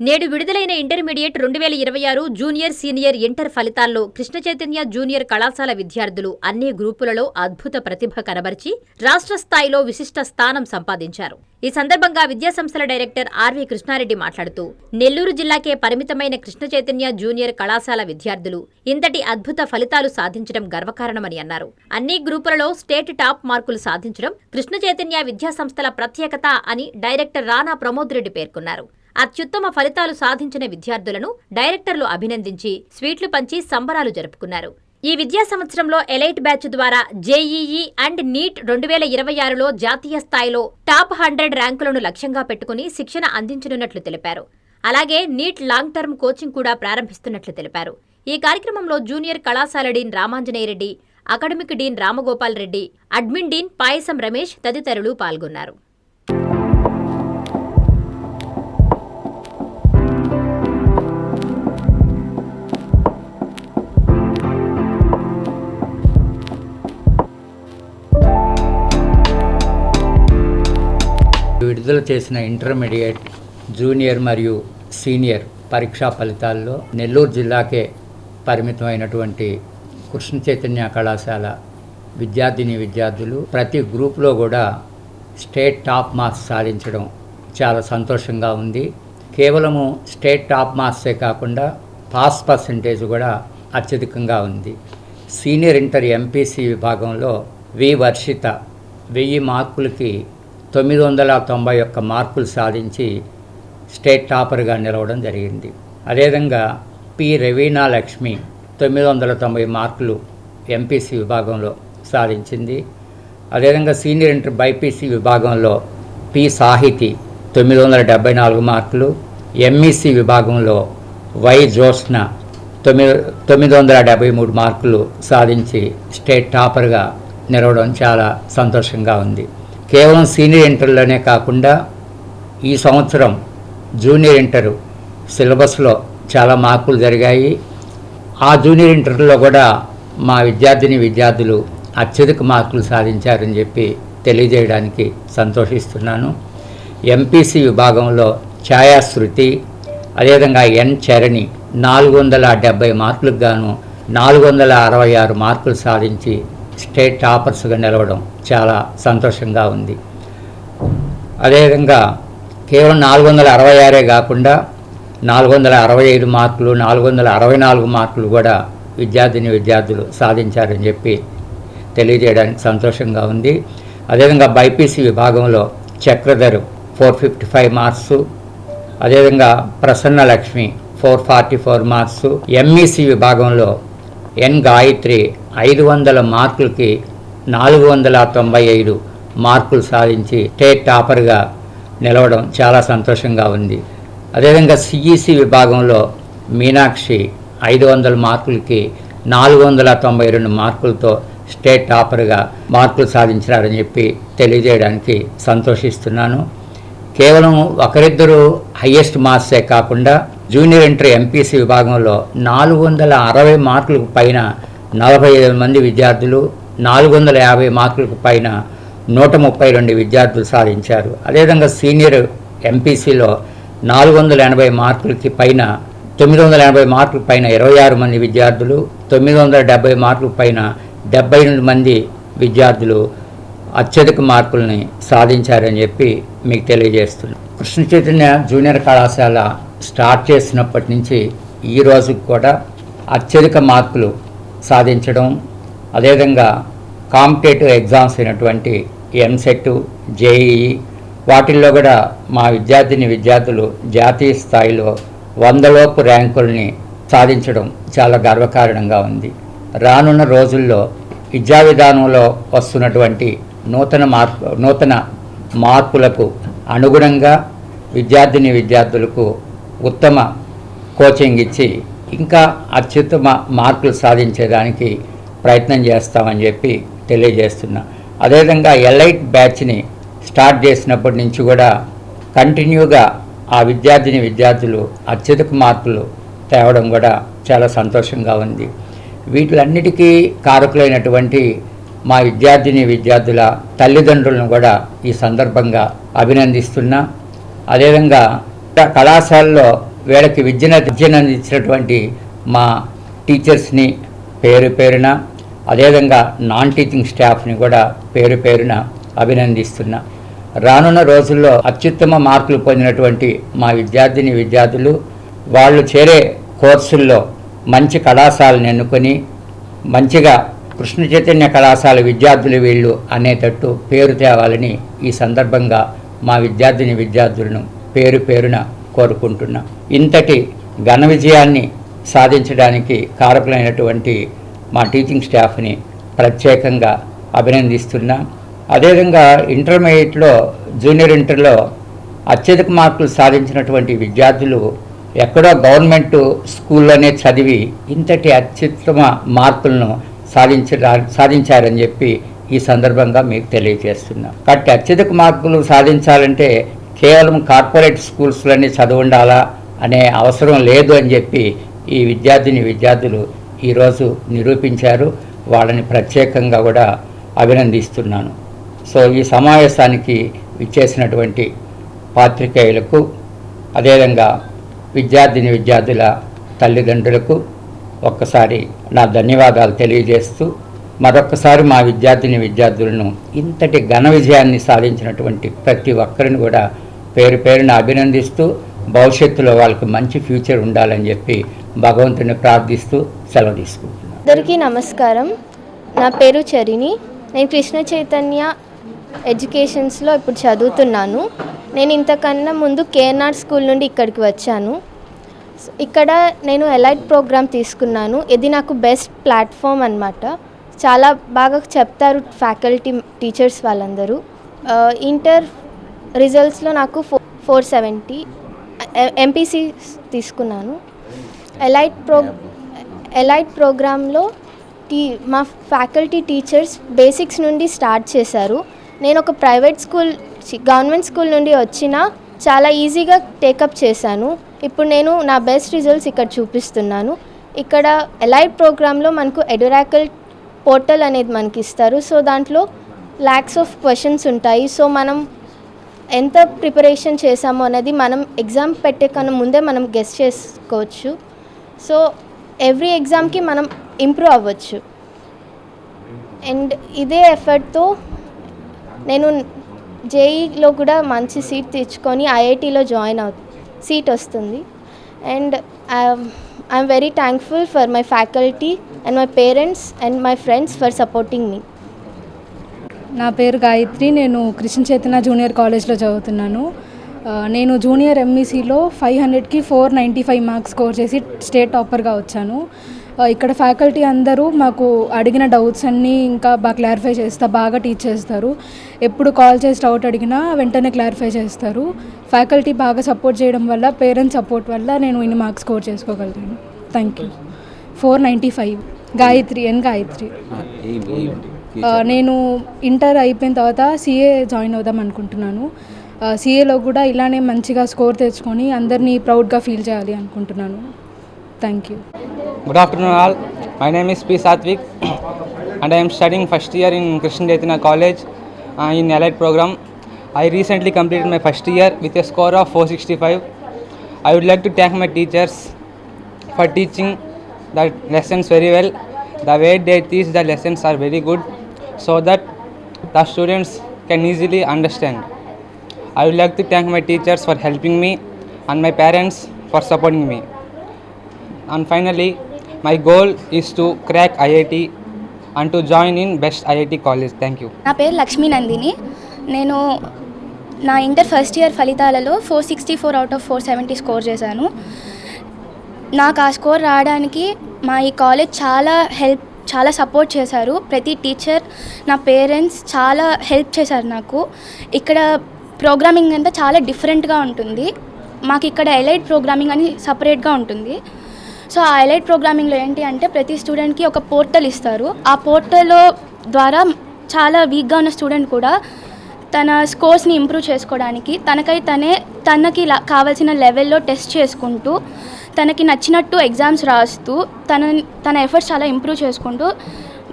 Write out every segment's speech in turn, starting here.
నేడు విడుదలైన intermediate 2026 junior senior inter ఫలితాల్లో కృష్ణ చైతన్య జూనియర్ కళాశాల విద్యార్థులు అన్ని గ్రూపులలో అద్భుత ప్రతిభ కనబరిచి రాష్ట్ర స్థాయిలో విశిష్ట స్థానం సంపాదించారు. ఈ సందర్భంగా విద్యాసంస్థల డైరెక్టర్ ఆర్వి కృష్ణారెడ్డి మాట్లాడుతూ, నెల్లూరు జిల్లాకే పరిమితమైన కృష్ణ చైతన్య జూనియర్ కళాశాల విద్యార్థులు ఇంతటి అద్భుత ఫలితాలు సాధించడం గర్వకారణమని అన్నారు. అన్ని గ్రూపులలో స్టేట్ టాప్ మార్కులు సాధించడం కృష్ణ చైతన్య విద్యాసంస్థల ప్రత్యేకత అని డైరెక్టర్ రాణా ప్రమోద్ రెడ్డి పేర్కొన్నారు. అత్యుత్తమ ఫలితాలు సాధించిన విద్యార్థులను డైరెక్టర్లు అభినందించి స్వీట్లు పంచి సంబరాలు జరుపుకున్నారు. ఈ విద్యా సంవత్సరంలో ఎలైట్ బ్యాచ్ ద్వారా జేఈఈ అండ్ నీట్ 2026లో జాతీయ స్థాయిలో టాప్ 100 ర్యాంకులను లక్ష్యంగా పెట్టుకుని శిక్షణ అందించనున్నట్లు తెలిపారు. అలాగే నీట్ లాంగ్ టర్మ్ కోచింగ్ కూడా ప్రారంభిస్తున్నట్లు తెలిపారు. ఈ కార్యక్రమంలో జూనియర్ కళాశాల dean Ramanjaneyareddy, academic dean Ramagopal Reddy, admin dean Payasam Ramesh తదితరులు పాల్గొన్నారు. విడుదల చేసిన ఇంటర్మీడియట్, జూనియర్ మరియు సీనియర్ పరీక్షా ఫలితాల్లో నెల్లూరు జిల్లాకే పరిమితమైనటువంటి కృష్ణ చైతన్య కళాశాల విద్యార్థులు ప్రతి గ్రూప్లో కూడా స్టేట్ టాప్ మార్క్స్ సాధించడం చాలా సంతోషంగా ఉంది. కేవలము స్టేట్ టాప్ మార్క్సే కాకుండా పాస్ పర్సంటేజ్ కూడా అత్యధికంగా ఉంది. సీనియర్ ఇంటర్ ఎంపీసీ విభాగంలో వర్షిత 1000 మార్కులకి 991 మార్కులు సాధించి స్టేట్ టాపర్గా నిలవడం జరిగింది. అదేవిధంగా పి రవీనా లక్ష్మి 990 మార్కులు ఎంపీసీ విభాగంలో సాధించింది. అదేవిధంగా సీనియర్ ఇంటర్ బైపీసీ విభాగంలో పి సాహితి 974 మార్కులు, ఎంఈసీ విభాగంలో వై జోష్న 973 మార్కులు సాధించి స్టేట్ టాపర్గా నిలవడం చాలా సంతోషంగా ఉంది. కేవలం సీనియర్ ఇంటర్లోనే కాకుండా ఈ సంవత్సరం జూనియర్ ఇంటర్ సిలబస్లో చాలా మార్పులు జరిగాయి. ఆ జూనియర్ ఇంటర్లో కూడా మా విద్యార్థులు అత్యధిక మార్కులు సాధించారని చెప్పి తెలియజేయడానికి సంతోషిస్తున్నాను. ఎంపీసీ విభాగంలో ఛాయాశృతి, అదేవిధంగా ఎన్ చరణి 470 మార్కులకు గాను 466 మార్కులు సాధించి స్టేట్ టాపర్స్గా నిలవడం చాలా సంతోషంగా ఉంది. అదేవిధంగా కేవలం 466 కాకుండా 465 మార్కులు, 464 మార్కులు కూడా విద్యార్థులు సాధించారని చెప్పి తెలియజేయడానికి సంతోషంగా ఉంది. అదేవిధంగా బైపీసీ విభాగంలో చక్రధర్ 455 మార్క్స్, అదేవిధంగా ప్రసన్న లక్ష్మి 444 మార్క్స్, ఎంఈసీ విభాగంలో ఎన్ గాయత్రి 500 మార్కులకి 495 మార్కులు సాధించి స్టేట్ టాపర్గా నిలవడం చాలా సంతోషంగా ఉంది. అదేవిధంగా సిఈసి విభాగంలో మీనాక్షి 500 మార్కులకి 492 మార్కులతో స్టేట్ టాపర్గా మార్కులు సాధించారని చెప్పి తెలియజేయడానికి సంతోషిస్తున్నాను. కేవలం ఒకరిద్దరు హయ్యెస్ట్ మార్క్సే కాకుండా జూనియర్ ఇంటర్ ఎంపీసీ విభాగంలో 460 మార్కులకు పైన 45 మంది విద్యార్థులు, 450 మార్కులకు పైన 132 విద్యార్థులు సాధించారు. అదేవిధంగా సీనియర్ ఎంపీసీలో 480 మార్కులకి పైన 980 మార్కులకు పైన 26 మంది విద్యార్థులు, 970 మార్కులకు పైన 78 మంది విద్యార్థులు అత్యధిక మార్కుల్ని సాధించారని చెప్పి మీకు తెలియజేస్తున్నాను. కృష్ణ చైతన్య జూనియర్ కళాశాల స్టార్ట్ చేసినప్పటి నుంచి ఈ రోజుకి కూడా అత్యధిక మార్కులు సాధించడం, అదేవిధంగా కాంపిటేటివ్ ఎగ్జామ్స్ అయినటువంటి ఎంసెట్, జేఈఈ వాటిల్లో కూడా మా విద్యార్థులు జాతీయ స్థాయిలో 100 లోపు ర్యాంకుల్ని సాధించడం చాలా గర్వకారణంగా ఉంది. రానున్న రోజుల్లో విద్యా విధానంలో వస్తున్నటువంటి నూతన మార్పులకు అనుగుణంగా విద్యార్థులకు ఉత్తమ కోచింగ్ ఇచ్చి ఇంకా అత్యుత్తమ మార్కులు సాధించేదానికి ప్రయత్నం చేస్తామని చెప్పి తెలియజేస్తున్నా. అదేవిధంగా ఎలైట్ బ్యాచ్ని స్టార్ట్ చేసినప్పటి నుంచి కూడా కంటిన్యూగా ఆ విద్యార్థులు అత్యధిక మార్కులు తేవడం కూడా చాలా సంతోషంగా ఉంది. వీటిలన్నిటికీ కారకులైనటువంటి మా విద్యార్థుల తల్లిదండ్రులను కూడా ఈ సందర్భంగా అభినందిస్తున్నా. అదేవిధంగా కళాశాలలో వీళ్ళకి విద్యను అందించినటువంటి మా టీచర్స్ని పేరున, అదేవిధంగా నాన్ టీచింగ్ స్టాఫ్ని కూడా పేరున అభినందిస్తున్నా. రానున్న రోజుల్లో అత్యుత్తమ మార్కులు పొందినటువంటి మా విద్యార్థులు వాళ్ళు చేరే కోర్సుల్లో మంచి కళాశాలను ఎన్నుకొని మంచిగా కృష్ణ చైతన్య కళాశాల విద్యార్థులు వీళ్ళు అనేటట్టు పేరు తేవాలని ఈ సందర్భంగా మా విద్యార్థులను పేరున కోరుకుంటున్నా. ఇంతటి ఘన విజయాన్ని సాధించడానికి కారకులైనటువంటి మా టీచింగ్ స్టాఫ్ని ప్రత్యేకంగా అభినందిస్తున్నా. అదేవిధంగా ఇంటర్మీడియట్లో, జూనియర్ ఇంటర్లో అత్యధిక మార్కులు సాధించినటువంటి విద్యార్థులు ఎక్కడో గవర్నమెంట్ స్కూల్లోనే చదివి ఇంతటి అత్యుత్తమ మార్కులను సాధించారని చెప్పి ఈ సందర్భంగా మీకు తెలియజేస్తున్నా. కాబట్టి అత్యధిక మార్కులు సాధించాలంటే కేవలం కార్పొరేట్ స్కూల్స్లోనే చదువు ఉండాలా అనే అవసరం లేదు అని చెప్పి ఈ విద్యార్థులు ఈరోజు నిరూపించారు. వాళ్ళని ప్రత్యేకంగా కూడా అభినందిస్తున్నాను. సో ఈ సమావేశానికి ఇచ్చేసినటువంటి పాత్రికేయులకు, అదేవిధంగా విద్యార్థుల తల్లిదండ్రులకు ఒక్కసారి నా ధన్యవాదాలు తెలియజేస్తూ, మరొక్కసారి మా విద్యార్థులను ఇంతటి ఘన విజయాన్ని సాధించినటువంటి ప్రతి ఒక్కరిని కూడా పేరున అభినందిస్తూ, భవిష్యత్తులో వాళ్ళకి మంచి ఫ్యూచర్ ఉండాలని చెప్పి భగవంతుని ప్రార్థిస్తూ సెలవు తీసుకుంటున్నాను. అందరికీ నమస్కారం. నా పేరు చరిణి. నేను కృష్ణ చైతన్య ఎడ్యుకేషన్స్లో ఇప్పుడు చదువుతున్నాను. నేను ఇంతకన్నా ముందు కేఎన్ఆర్ స్కూల్ నుండి ఇక్కడికి వచ్చాను. ఇక్కడ నేను ఎలైట్ ప్రోగ్రామ్ తీసుకున్నాను. ఇది నాకు బెస్ట్ ప్లాట్ఫామ్ అన్నమాట. చాలా బాగా చెప్తారు ఫ్యాకల్టీ, టీచర్స్ వాళ్ళందరూ. ఇంటర్ రిజల్ట్స్లో నాకు 470 ఎంపీసీ తీసుకున్నాను. ఎలైట్ ప్రోగ్రాంలో మా ఫ్యాకల్టీ టీచర్స్ బేసిక్స్ నుండి స్టార్ట్ చేశారు. నేను ఒక గవర్నమెంట్ స్కూల్ నుండి వచ్చినా చాలా ఈజీగా టేకప్ చేశాను. ఇప్పుడు నేను నా బెస్ట్ రిజల్ట్స్ ఇక్కడ చూపిస్తున్నాను. ఇక్కడ ఎలైట్ ప్రోగ్రాంలో మనకు ఎడురాకల్ పోర్టల్ అనేది మనకి ఇస్తారు. సో దాంట్లో ల్యాక్స్ ఆఫ్ క్వశ్చన్స్ ఉంటాయి. సో మనం ఎంత ప్రిపరేషన్ చేసామో అనేది మనం ఎగ్జామ్ పెట్టే కన్నా ముందే మనం గెస్ చేసుకోవచ్చు. సో ఎవ్రీ ఎగ్జామ్కి మనం ఇంప్రూవ్ అవ్వచ్చు. అండ్ ఇదే ఎఫర్ట్తో నేను జేఈలో కూడా మంచి సీట్ తెచ్చుకొని ఐఐటీలో సీట్ వస్తుంది. And I'm very thankful for my faculty and my parents and my friends for supporting me. నా పేరు గాయత్రి. నేను కృష్ణ చైతన్య జూనియర్ కాలేజ్లో చదువుతున్నాను. నేను జూనియర్ ఎంఈసీలో 500కి 495 మార్క్స్ స్కోర్ చేసి స్టేట్ టాపర్గా వచ్చాను. ఇక్కడ ఫ్యాకల్టీ అందరూ మాకు అడిగిన డౌట్స్ అన్నీ ఇంకా బాగా క్లారిఫై బాగా టీచ్ చేస్తారు. ఎప్పుడు కాల్ చేసి డౌట్ అడిగినా వెంటనే క్లారిఫై చేస్తారు. ఫ్యాకల్టీ బాగా సపోర్ట్ చేయడం వల్ల, పేరెంట్స్ సపోర్ట్ వల్ల నేను ఇన్ని మార్క్స్ స్కోర్ చేసుకోగలుగుతాను. Thank you. 495. గాయత్రి. నేను ఇంటర్ అయిపోయిన తర్వాత సిఏ జాయిన్ అవుదాం అనుకుంటున్నాను. సిఏలో కూడా ఇలానే మంచిగా స్కోర్ తెచ్చుకొని అందరినీ ప్రౌడ్గా ఫీల్ చేయాలి అనుకుంటున్నాను. Thank you. Good afternoon all. My name is P. Satvik and I am studying first year in Krishna Chaitanya College in Allied program. I recently completed my first year with a score of 465. I would like to thank my teachers for teaching the lessons very well. The way they teach the lessons are very good so that the students can easily understand. I would like to thank my teachers for helping me and my parents for supporting me. And finally, my goal is to crack IIT and to join in best IIT college. Thank you. నా పేరు లక్ష్మీ నందిని. నేను నా inter first year ఫలితాలలో 464 out of 470 score చేశాను. నాకు ఆ score రావడానికి మా ఈ కాలేజ్ చాలా సపోర్ట్ చేశారు. ప్రతి టీచర్, నా పేరెంట్స్ చాలా హెల్ప్ చేశారు నాకు. ఇక్కడ ప్రోగ్రామింగ్ అంతా చాలా డిఫరెంట్గా ఉంటుంది. మాకు ఇక్కడ ఎలైట్ ప్రోగ్రామింగ్ అని సపరేట్గా ఉంటుంది. సో ఆ ఎలైట్ ప్రోగ్రామింగ్లో ఏంటి అంటే ప్రతి స్టూడెంట్కి ఒక పోర్టల్ ఇస్తారు. ఆ పోర్టల్లో ద్వారా చాలా వీక్గా ఉన్న స్టూడెంట్ కూడా తన స్కోర్స్ని ఇంప్రూవ్ చేసుకోవడానికి తనకి కావాల్సిన లెవెల్లో టెస్ట్ చేసుకుంటూ, తనకి నచ్చినట్టు ఎగ్జామ్స్ రాస్తూ, తన ఎఫర్ట్స్ చాలా ఇంప్రూవ్ చేసుకుంటూ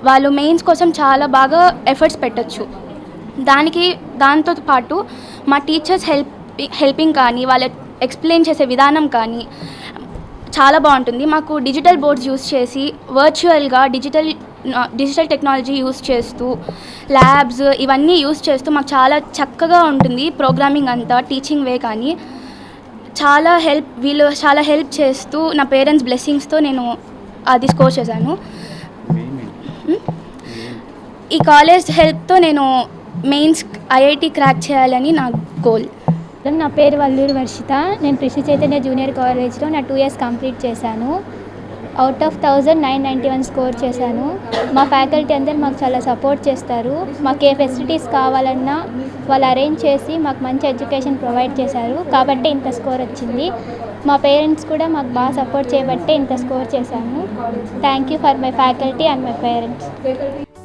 వాళ్ళు మెయిన్స్ కోసం చాలా బాగా ఎఫర్ట్స్ పెట్టచ్చు. దాంతో పాటు మా టీచర్స్ హెల్పింగ్ కానీ, ఎక్స్ప్లెయిన్ చేసే విధానం కానీ చాలా బాగుంటుంది. మాకు డిజిటల్ బోర్డ్స్ యూస్ చేసి వర్చువల్గా డిజిటల్ టెక్నాలజీ యూస్ చేస్తూ ల్యాబ్స్ ఇవన్నీ యూస్ చేస్తూ మాకు చాలా చక్కగా ఉంటుంది. ప్రోగ్రామింగ్ అంతా టీచింగ్ వే కానీ వీళ్ళు చాలా హెల్ప్ చేస్తూ నా పేరెంట్స్ బ్లెస్సింగ్స్తో నేను అది స్కోర్ చేశాను. ఈ కాలేజ్ హెల్ప్తో నేను మెయిన్స్ ఐఐటి క్రాక్ చేయాలని నా గోల్. నా పేరు వల్లూరు వర్షిత. నేను కృష్ణ చైతన్య జూనియర్ కాలేజ్లో నా 2 years కంప్లీట్ చేశాను. అవుట్ ఆఫ్ 1991 స్కోర్ చేశాను. మా ఫ్యాకల్టీ అందరు మాకు చాలా సపోర్ట్ చేస్తారు. మాకు ఏ ఫెసిలిటీస్ కావాలన్నా వాళ్ళు అరేంజ్ చేసి మాకు మంచి ఎడ్యుకేషన్ ప్రొవైడ్ చేశారు. కాబట్టి ఇంత స్కోర్ వచ్చింది. మా పేరెంట్స్ కూడా మాకు బాగా సపోర్ట్ చేయబట్టే ఇంత స్కోర్ చేశాను. Thank you for my faculty and my parents.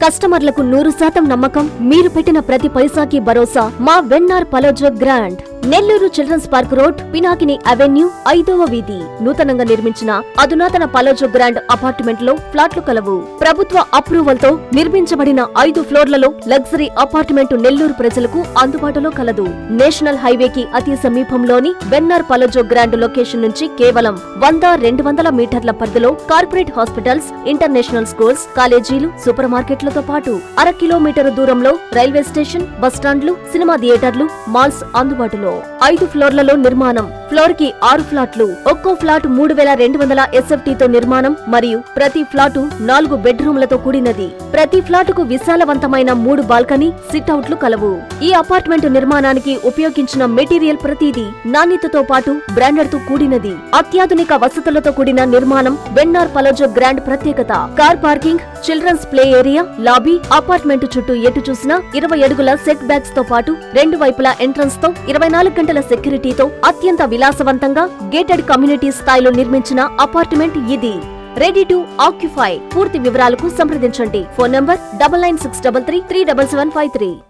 కస్టమర్లకు 100% నమ్మకం, మీరు పెట్టిన ప్రతి పైసాకి భరోసా మా వెన్నార్ పలోజో grand. Nellore children's park road, Pinakini avenue, 5వ వీధి. నూతనంగా నిర్మించిన అధునాతన పలోజో గ్రాండ్ అపార్ట్మెంట్ లో ఫ్లాట్లు కలవు. ప్రభుత్వ అప్రూవల్ తో నిర్మించబడిన 5 ఫ్లోర్లలో లగ్జరీ అపార్ట్మెంట్ నెల్లూరు ప్రజలకు అందుబాటులో కలదు. నేషనల్ హైవేకి అతి సమీపంలోని వెన్నార్ పలోజో గ్రాండ్ లొకేషన్ నుంచి కేవలం 100-200 మీటర్ల పరిధిలో కార్పొరేట్ హాస్పిటల్స్, ఇంటర్నేషనల్ స్కూల్స్, కాలేజీలు, సూపర్ మార్కెట్లతో పాటు 1/2 కిలోమీటర్ దూరంలో రైల్వే స్టేషన్, బస్టాండ్లు, సినిమా థియేటర్లు, మాల్స్ అందుబాటులో. 5 ఫ్లోర్లలో నిర్మాణం. ఫ్లోర్ కి 6 ఫ్లాట్లు. ఒక్కో ఫ్లాట్ 3200 SFT తో నిర్మాణం మరియు ప్రతి ఫ్లాటు 4 బెడ్రూమ్లతో కూడినది. ప్రతి ఫ్లాటుకు విశాలవంతమైన 3 బాల్కనీ, సిట్అవుట్లు కలవు. ఈ అపార్ట్మెంట్ నిర్మాణానికి ఉపయోగించిన మెటీరియల్ ప్రతిదీ నాణ్యతతో పాటు బ్రాండెడ్ తో కూడినది. అత్యాధునిక వసతులతో కూడిన నిర్మాణం వెన్నార్ పలోజో గ్రాండ్ ప్రత్యేకత. Car parking, children's play area, lobby, apartment చుట్టూ ఎటు చూసినా 20 అడుగుల సెట్ బ్యాక్స్ తో పాటు 2 వైపులా ఎంట్రన్స్ తో 24 గంటల సెక్యూరిటీతో అత్యంత విలాసవంతంగా గేటెడ్ కమ్యూనిటీ స్థాయిలో నిర్మించిన అపార్ట్మెంట్ ఇది. Ready to occupy. పూర్తి వివరాలకు సంప్రదించండి. Phone number 9963337753.